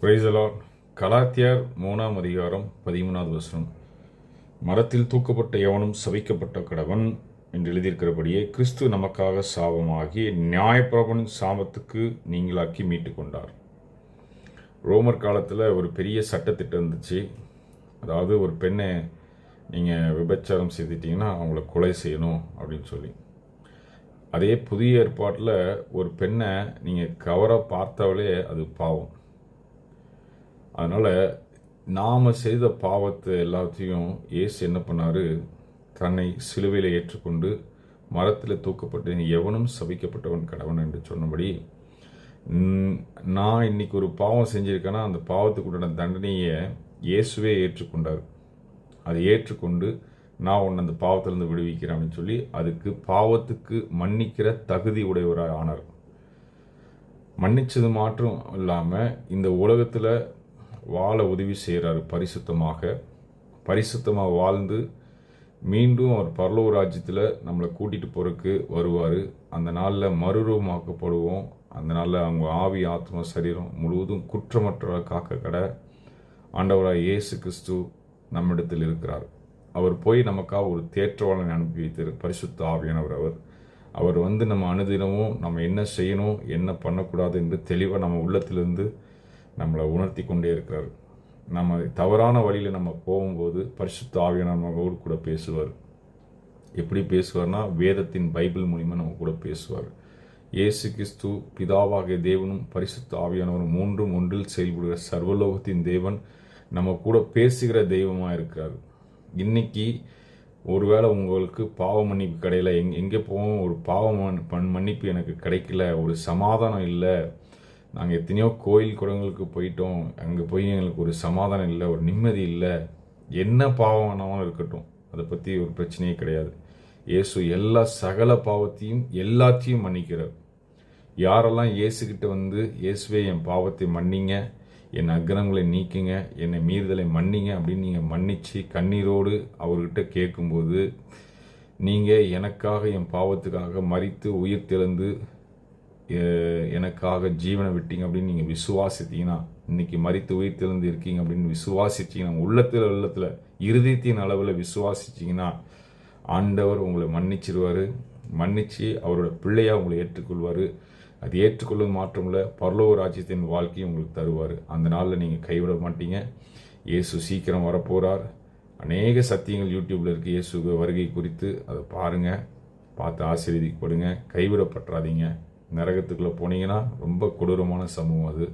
Praise the Lord. கலாத்தியர் 3ஆம் அதிகாரம் 13வது வசனம். மரத்தில் தூக்கப்பட்ட எவனும் சபிக்கப்பட்ட கடவன் என்று எழுதியிருக்கிறபடியே கிறிஸ்து நமக்காக சாபமாகி நியாயப்பிரபனின் சாபத்துக்கு நீங்களாக்கி மீட்டு கொண்டார். ரோமர் காலத்தில் ஒரு பெரிய சட்டத்திட்டம் இருந்துச்சு. அதாவது ஒரு பெண்ணை நீங்கள் விபச்சாரம் செய்துட்டீங்கன்னா அவங்கள கொலை செய்யணும் அப்படின்னு சொல்லி. அதே புதிய ஏற்பாட்டில் ஒரு பெண்ணை நீங்கள் கவராக பார்த்தாலே அது பாவம். அதனால் நாம் செய்த பாவத்தை எல்லாத்தையும் இயேசு என்ன பண்ணார், தன்னை சிலுவையில் ஏற்றுக்கொண்டு மரத்தில் தூக்கப்பட்டு எவனும் சபிக்கப்பட்டவன் கடவன் என்று சொன்னபடி, நான் இன்னைக்கு ஒரு பாவம் செஞ்சுருக்கேன்னா அந்த பாவத்துக்கு உண்டான தண்டனையை இயேசுவே ஏற்றுக்கொண்டார். அதை ஏற்றுக்கொண்டு நான் உன்னை அந்த பாவத்திலிருந்து விடுவிக்கிறேன் அப்படின்னு சொல்லி அதுக்கு பாவத்துக்கு மன்னிக்கிற தகுதி உடையவராக ஆனார். மன்னிச்சது மாற்றம் இல்லாமல் இந்த உலகத்தில் வாழ உதவி செய்கிறாரு. பரிசுத்தமாக வாழ்ந்து மீண்டும் அவர் பரலோக ராஜ்யத்தில் நம்மளை கூட்டிகிட்டு போகிறதுக்கு வருவார். அந்த நாளில் மறுரூபமாக்கப்படுவோம். அந்த நாளில் அவங்க ஆவி ஆத்மா சரீரம் முழுவதும் குற்றமற்றவராக காக்க ஆண்டவராக இயேசு கிறிஸ்து நம்மிடத்தில் இருக்கிறார். அவர் போய் நமக்காக ஒரு தேற்றவாளனை அனுப்பி வைத்தார், பரிசுத்த ஆவியானவர். அவர் வந்து நம்ம அனுதினமும் நம்ம என்ன செய்யணும் என்ன பண்ணக்கூடாது என்று தெளிவாக நம்ம உள்ளத்திலிருந்து நம்மளை உணர்த்தி கொண்டே இருக்கிறார். நம்ம தவறான வழியில் நம்ம போகும்போது பரிசுத்த ஆவியானவர் நம்மளோடு கூட பேசுவார். எப்படி பேசுவார்னா, வேதத்தின் பைபிள் மூலிமா நம்ம கூட பேசுவார். இயேசு கிறிஸ்து பிதாவாகிய தேவனும் பரிசுத்த ஆவியானவரும் மூன்றும் ஒன்றில் செயல்படுகிற சர்வலோகத்தின் தேவன் நம்ம கூட பேசுகிற தெய்வமாக இருக்கிறார். இன்னைக்கு ஒருவேளை உங்களுக்கு பாவ மன்னிப்பு கிடையல, எங்கே போவோம், ஒரு பாவ மன்னிப்பு எனக்கு கிடைக்கல, ஒரு சமாதானம் இல்லை, நாங்கள் எத்தனையோ கோயில் குளங்களுக்கு போயிட்டோம், அங்கே போய் எங்களுக்கு ஒரு சமாதானம் இல்லை, ஒரு நிம்மதி இல்லை, என்ன பாவம் வேணாலும் இருக்கட்டும், அதை பற்றி ஒரு பிரச்சனையே கிடையாது. இயேசு எல்லா சகல பாவத்தையும் எல்லாத்தையும் மன்னிக்கிறார். யாரெல்லாம் இயேசுக்கிட்ட வந்து இயேசுவே என் பாவத்தை மன்னிங்க, என் அக்கிரங்களை நீக்குங்க, என்னை மீறுதலை மன்னிங்க அப்படின்னு நீங்கள் மன்னித்து கண்ணீரோடு அவர்கிட்ட கேட்கும்போது, நீங்கள் எனக்காக என் பாவத்துக்காக மரித்து உயிர் தெழுந்து எனக்காக ஜீவனை விட்டீங்க அப்படின்னு நீங்கள் விசுவாசித்தீங்கன்னா, இன்னைக்கு மரித்து உயிர் தெழுந்து இருக்கீங்க அப்படின்னு விசுவாசிச்சிங்கன்னா, உள்ளத்தில் இருதயத்தின் அளவில் விசுவாசிச்சிங்கன்னா ஆண்டவர் உங்களை மன்னிச்சிருவார். மன்னித்து அவரோட பிள்ளையாக உங்களை ஏற்றுக்கொள்வார். அது ஏற்றுக்கொள்வது மாற்றமில்ல, பரலோக ராஜ்யத்தின் வாழ்க்கையை உங்களுக்கு தருவார். அந்த நாளில் நீங்கள் கைவிட மாட்டீங்க. இயேசு சீக்கிரம் வரப்போகிறார். அநேக சத்தியங்கள் யூடியூப்பில் இருக்குது இயேசு வருகை குறித்து. அதை பாருங்கள், பார்த்து ஆசீர்வதிக்கப்படுங்க. கைவிடப்பட்டுறாதீங்க. நரகத்துக்குள்ளே போனீங்கன்னா ரொம்ப கொடூரமான சம்பவம் அது.